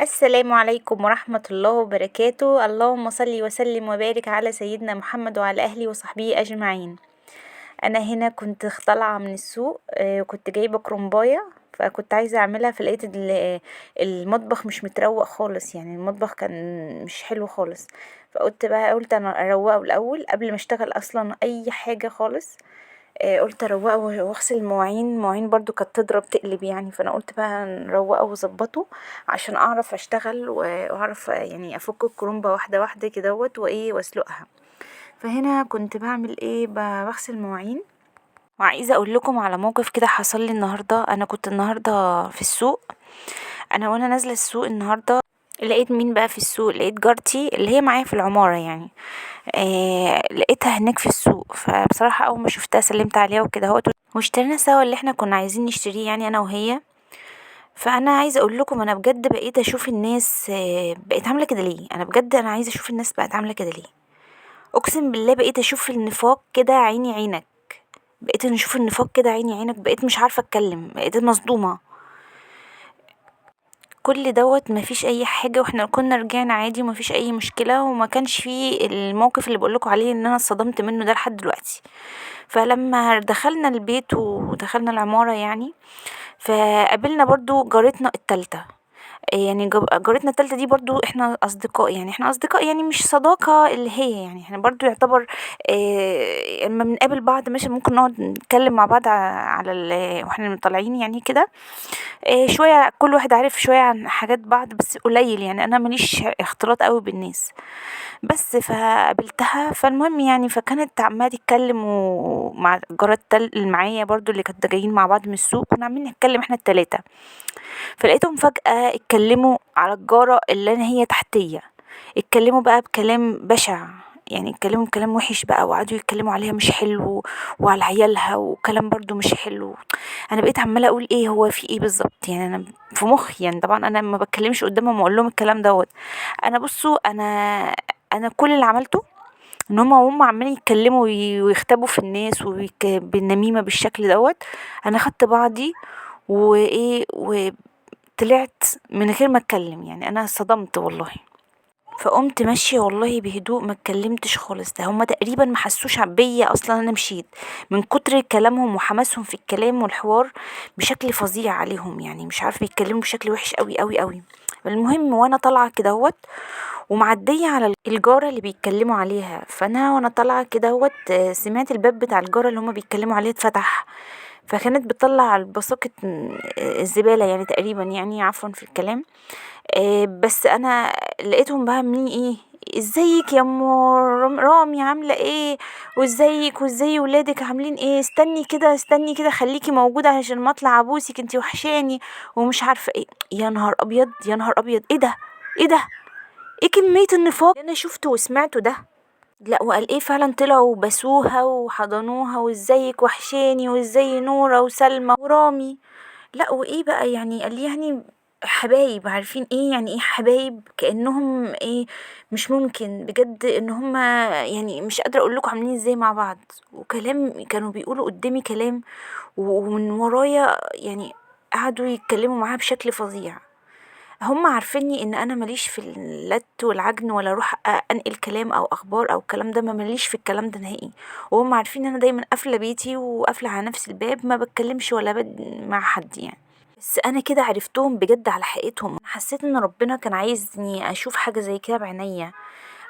السلام عليكم ورحمة الله وبركاته. اللهم صل وسلم وبارك على سيدنا محمد وعلى أهله وصحبه أجمعين. أنا هنا كنت طالعة من السوق، كنت جايبة كرومباية، فكنت عايزة أعملها، فلقيت المطبخ مش متروق خالص، يعني المطبخ كان مش حلو خالص. قلت أنا أروقه الأول قبل ما أشتغل أصلا أي حاجة خالص. قلت اروقه واغسل المواعين برضو كانت تضرب تقلب يعني، فانا قلت بقى نروقه واظبطه عشان اعرف اشتغل واعرف يعني افك الكرومبه واحده واحده كدهوت وايه واسلقها. فهنا كنت بعمل ايه، بغسل المواعين. وعايزه اقول لكم على موقف كده حصل لي النهارده. انا كنت النهارده في السوق، وانا نازله السوق النهارده، لقيت مين بقى في السوق؟ لقيت جارتي اللي هي معايا في العماره يعني. لقيتها هناك في السوق، فبصراحه اول ما شفتها سلمت عليها وكده اهوت، واشترينا سوا اللي احنا كنا عايزين نشتريه يعني انا وهي. فانا عايزه اقول لكم انا بجد بقيت اشوف الناس بقيت عامله كده ليه. انا بجد انا عايزه اشوف الناس بقت عامله كده ليه. اقسم بالله بقيت اشوف النفاق كده عيني عينك. بقيت نشوف النفاق كده عيني عينك، بقيت مش عارفه اتكلم، بقيت مصدومه. كل دوت مفيش اي حاجه، واحنا كنا رجعنا عادي ومفيش اي مشكله، وما كانش فيه الموقف اللي بقولكوا عليه ان انا اتصدمت منه ده لحد دلوقتي. فلما دخلنا البيت ودخلنا العماره يعني، فقابلنا برضو جارتنا التالتة. يعني جارتنا التالتة دي برضو احنا اصدقاء، يعني احنا اصدقاء يعني مش صداقة اللي هي، يعني احنا برضو يعتبر اما بنقابل بعض ماشي ممكن نقعد نتكلم مع بعض على واحنا طالعين يعني كده. شوية كل واحد عارف شوية عن حاجات بعض بس قليل، يعني انا ماليش اختلاط قوي بالناس. بس فقابلتها، فالمهم يعني فكانت عمالة تتكلم ومع جارات اللي معايا برضو اللي كانت جايين مع بعض من السوق، كنا عاملين نتكلم احنا التلاتة. فلقيتهم فجأة اتكلموا على الجارة اللي انا هي تحتية. اتكلموا بقى بكلام بشع، يعني اتكلموا بكلام وحش بقى، وقعدوا يتكلموا عليها مش حلو، وعلى عيالها وكلام برضو مش حلو. انا بقيت عماله اقول ايه هو في ايه بالظبط، يعني انا في مخي يعني طبعا انا ما بتكلمش قدامهم واقول لهم الكلام دوت. انا بصوا انا كل اللي عملته ان هم عمالين يتكلموا ويختبوا في الناس بالنميمه بالشكل دوت. انا خدت بعضي وايه وطلعت من غير ما اتكلم، يعني انا صدمت والله. فقمت ماشيه والله بهدوء، ما اتكلمتش خالص. ده هما تقريبا ما حسوش بيا اصلا، انا مشيت من كتر كلامهم وحماسهم في الكلام والحوار بشكل فظيع عليهم، يعني مش عارفه بيتكلموا بشكل وحش قوي قوي قوي. المهم وانا طالعه كده اهوت ومعديه على الجاره اللي بيتكلموا عليها، فانا وانا طالعه كده اهوت سمعت الباب بتاع الجاره اللي هما بيتكلموا عليه اتفتح. فكانت بتطلع الباسكت الزباله يعني تقريبا، يعني عفوا في الكلام. بس انا لقيتهم بقى عاملين ايه، ازيك يا ام رامي عامله ايه، وازيك وازاي ولادك عاملين ايه، استني كده استني كده خليكي موجوده عشان ما اطلع ابوسك انتي وحشاني، ومش عارفه ايه. يا نهار ابيض يا نهار ابيض، ايه ده، ايه ده، ايه كميه النفاق اللي انا شفته وسمعته ده. لا وقال ايه فعلا، طلعوا وبسوها وحضنوها وازيك وحشاني وازاي نورة وسلمى ورامي. لا وايه بقى يعني، قال لي يعني حبايب، عارفين ايه يعني ايه حبايب، كأنهم ايه، مش ممكن بجد ان هما، يعني مش قادرة اقول لكم عاملين ازاي مع بعض. وكلام كانوا بيقولوا قدامي كلام ومن ورايا يعني قعدوا يتكلموا معاها بشكل فظيع. هم عارفيني ان انا ماليش في اللت والعجن، ولا اروح انقل كلام او اخبار او الكلام ده، ما ماليش في الكلام ده نهائي. وهم عارفين ان انا دايما قافله بيتي وقافله على نفس الباب، ما بتكلمش ولا مع حد يعني. بس انا كده عرفتهم بجد على حقيقتهم، حسيت ان ربنا كان عايزني اشوف حاجه زي كده بعينيا،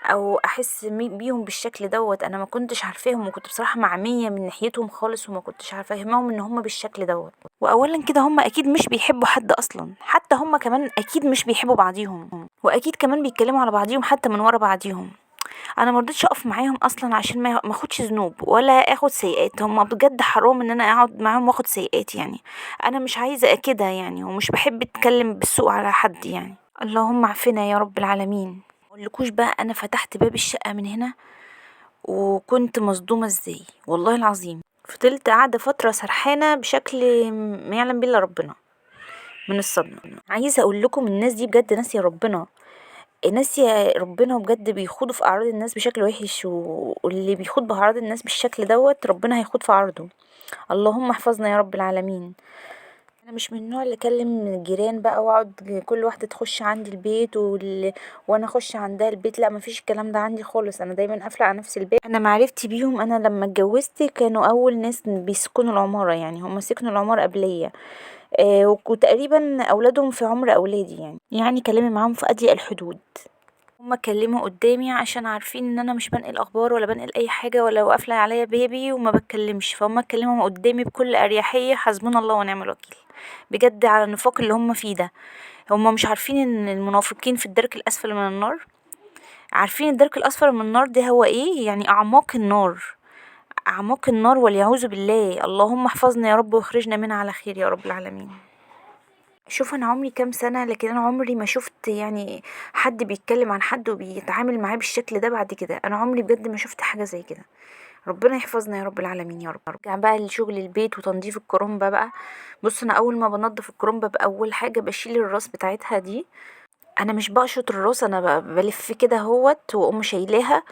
او احس بيهم بالشكل دوت. انا ما كنتش عارفاهم، وكنت بصراحه معميه من ناحيتهم خالص، وما كنتش عارفه افهمهم ان هم بالشكل دوت. واولا كده هم اكيد مش بيحبوا حد اصلا، حتى هم كمان اكيد مش بيحبوا بعضيهم، واكيد كمان بيتكلموا على بعضيهم حتى من ورا بعضيهم. انا مرضتش اقف معاهم اصلا عشان ما اخدش ذنوب ولا اخد سيئات. هم بجد حرام ان انا اقعد معاهم واخد سيئات يعني. انا مش عايزه كده يعني، ومش بحب اتكلم بالسوء على حد يعني. اللهم عافنا يا رب العالمين. مقولكوش بقى انا فتحت باب الشقه من هنا وكنت مصدومه ازاي، والله العظيم فضلت قاعده فتره سرحانه بشكل ما يعلم بالله ربنا من الصدمه. عايزه اقول لكم الناس دي بجد ناسيه ربنا، ناسية ربنا، وبجد بيخوضوا في أعراض الناس بشكل وحش، واللي بيخوض بأعراض الناس بالشكل دوت ربنا هيخوض في عرضه. اللهم احفظنا يا رب العالمين. انا مش من النوع اللي اكلم الجيران بقى واقعد كل واحده تخش عندي البيت وانا اخش عندها البيت، لا مفيش الكلام ده عندي خالص. انا دايما قافله على نفس الباب. انا معرفتي بيهم انا لما اتجوزت كانوا اول ناس بيسكنوا العماره، يعني هم سكنوا العماره قبليه. وتقريبا اولادهم في عمر اولادي، يعني كلامي معاهم في اضيق الحدود. هما اتكلموا قدامي عشان عارفين ان انا مش بنقل اخبار ولا بنقل اي حاجه ولا قافله عليا بيبي وما بتكلمش، فهم اتكلموا قدامي بكل اريحيه. حسبنا الله ونعم الوكيل بجد على النفاق اللي هم فيه ده. هم مش عارفين ان المنافقين في الدرك الاسفل من النار. عارفين الدرك الاسفل من النار ده هو ايه؟ يعني اعماق النار. اعماق النار والعياذ بالله. اللهم احفظنا يا رب واخرجنا منها على خير يا رب العالمين. شوف انا عمري كام سنة، لكن انا عمري ما شفت يعني حد بيتكلم عن حد وبيتعامل معاه بالشكل ده بعد كده. انا عمري بجد ما شفت حاجة زي كده. ربنا يحفظنا يا رب العالمين يا رب. ارجع بقى لشغل البيت وتنظيف الكرومبة بقى. بص انا اول ما بنضف الكرومبة باول حاجة بشيل الراس بتاعتها دي. انا مش بقشط الراس، انا بلف كده اهوت واقوم شايلاها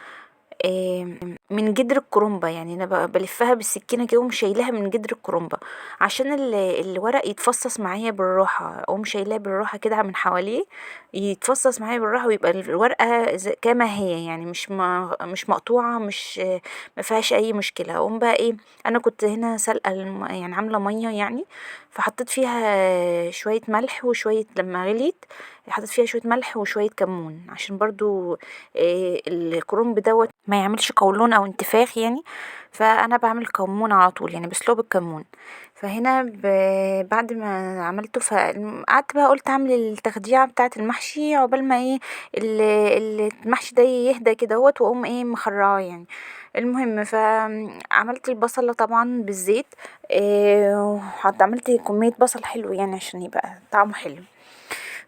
من جدر الكرومبة. يعني انا بلفها بالسكينة كده واقوم شايلاها من جدر الكرومبة عشان الورق يتفصص معايا بالراحة. اقوم شايلاه بالراحة كده من حواليه يتفصص معايا بالراحة ويبقى الورقة كما هي، يعني مش مقطوعة، مش ما فيهاش اي مشكلة. اقوم بقى ايه، انا كنت هنا سلقة يعني عاملة مية يعني، فحطيت فيها شوية ملح وشوية لما غليت حطيت فيها شوية ملح وشوية كمون عشان برضو الكرنب دوت ما يعملش قولون او انتفاخ يعني. فانا بعمل كمون على طول، يعني بسلقه بالكمون. فهنا بعد ما عملته فقعدت بقى قلت اعمل التخديعه بتاعه المحشي عقبال ما ايه المحشي ده يهدى كده اهوت واقوم ايه مخرعاه يعني. المهم فعملت البصلة طبعا بالزيت. عملت كمية بصل حلو يعني عشان يبقى طعمه حلو.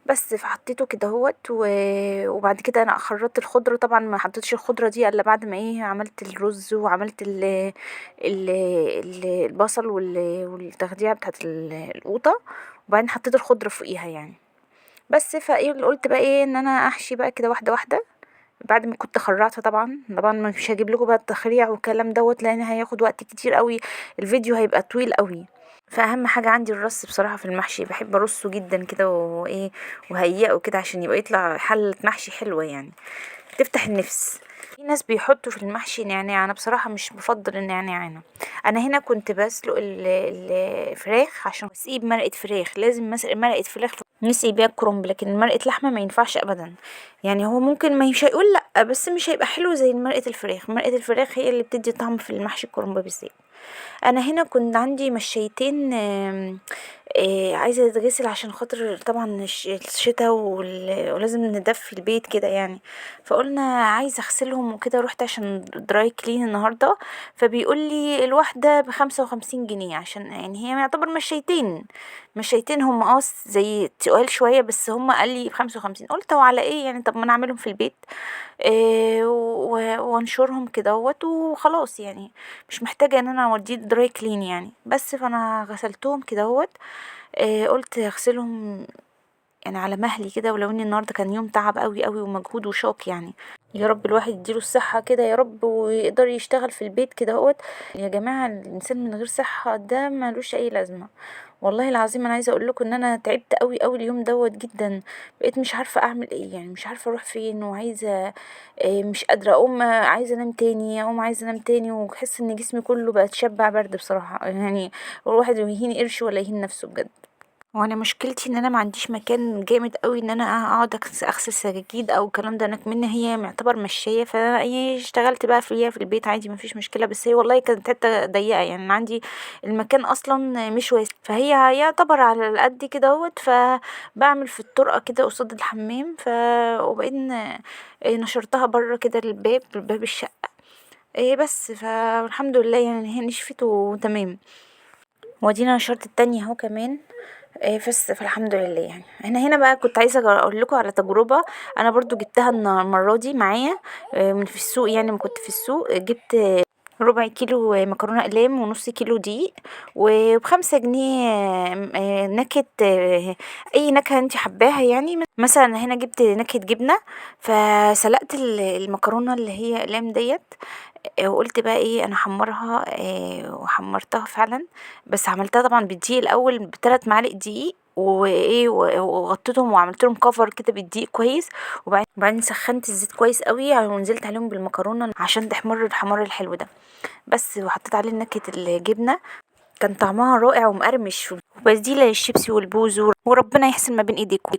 بس فحطيته كده اهوت وبعد كده انا خرطت الخضره. طبعا ما حطيتش الخضره دي الا بعد ما ايه عملت الرز وعملت البصل والتخديعه بتاعت القوطه، وبعدين حطيت الخضره فوقيها يعني. بس فايه اللي قلت بقى ايه ان انا احشي بقى كده واحده واحده بعد ما كنت خرعتها. طبعا مش هجيب لكم بقى التخريع والكلام دوت لان هياخد وقت كتير قوي، الفيديو هيبقى طويل قوي. فاهم حاجة عندي الرص بصراحة في المحشي، بحب ارصه جدا كده وايه وهيئه كده عشان يبقى يطلع حلة محشي حلوة يعني تفتح النفس. في ناس بيحطوا في المحشي نعناع، انا بصراحة مش بفضل النعناع. انا هنا كنت بسلق الفراخ عشان اسقيه بمرقة فراخ. لازم مرقة فراخ نسقي بيها الكرنب، لكن مرقة لحمة ما ينفعش ابدا. يعني هو ممكن ما مش هيقول لا، بس مش هيبقى حلو زي مرقة الفراخ. مرقة الفراخ هي اللي بتدي طعم في المحشي الكرنب بالذات. انا هنا كنت عندي مشيتين عايزة يتغسل عشان خاطر طبعا الشتا ولازم ندفي البيت كده يعني. فقلنا عايزة اغسلهم وكده، رحت عشان دراي كلين النهاردة. فبيقولي الواحدة ب55 جنيه، عشان يعني هي يعتبر مشيتين هم زي تقال شوية، بس هم قال لي ب55. قلت هو على ايه يعني، طب ما انا اعملهم في البيت وانشرهم كدهوت وخلاص يعني. مش محتاجة ان انا اوديه دراي كلين يعني. بس فانا غسلتهم كدهوت. قلت اغسلهم يعني على مهلي كده، ولو ان النهارده كان يوم تعب قوي قوي ومجهود وشاق يعني. يا رب الواحد يديله الصحة كده يا رب ويقدر يشتغل في البيت كده اهوت. يا جماعة الانسان من غير صحة ده ملوش اي لازمة. والله العظيم انا عايزة اقول لكم ان انا تعبت قوي قوي اليوم دوت جدا. بقيت مش عارفة اعمل ايه، يعني مش عارفة اروح فين، وعايزة مش قادرة اقوم، عايزة انام تاني، اقوم عايزة انام تاني، وحس ان جسمي كله بقى تشبع برد بصراحة يعني. الواحد يهين قرش ولا يهين نفسه بجد. وانا مشكلتي ان انا ما عنديش مكان جامد قوي ان انا اقعد اغسل سجاجيد او الكلام ده. انا كمان هي معتبر مشايه، فانا ايه اشتغلت بقى فيها في البيت عادي ما فيش مشكله. بس هي والله كانت حته ضيقه يعني، انا عندي المكان اصلا مش واسع، فهي يعتبر على القد كده اهوت. فبعمل في الطرقه كده قصاد الحمام. وبعدين نشرتها بره كده الباب الشقه. بس فالحمد لله يعني هي نشفت وتمام. وادينا نشرت التانية اهو كمان. بس فالحمد لله يعني. انا هنا بقى كنت عايزه اقول لكم على تجربه انا برضو جبتها المره دي معايا من في السوق. يعني ما كنت في السوق جبت ربع كيلو مكرونة أقلام ونص كيلو دقيق وب5 جنيه نكهة أي نكهة انتي حباها يعني. مثلا هنا جبت نكهة جبنة، فسلقت المكرونة اللي هي أقلام ديت، وقلت بقى ايه انا احمرها، وحمرتها فعلا، بس عملتها طبعا بالدقيق الاول ب3 معالق دقيق وايه وغطيتهم وعملت لهم كفر كده بالدقيق كويس، وبعدين سخنت الزيت كويس قوي ونزلت عليهم بالمكرونه عشان تحمر الحمار الحلو ده بس، وحطيت عليه نكهه الجبنه، كان طعمها رائع ومقرمش وبديله للشيبسي والبوز، وربنا يحسن ما بين ايديكم.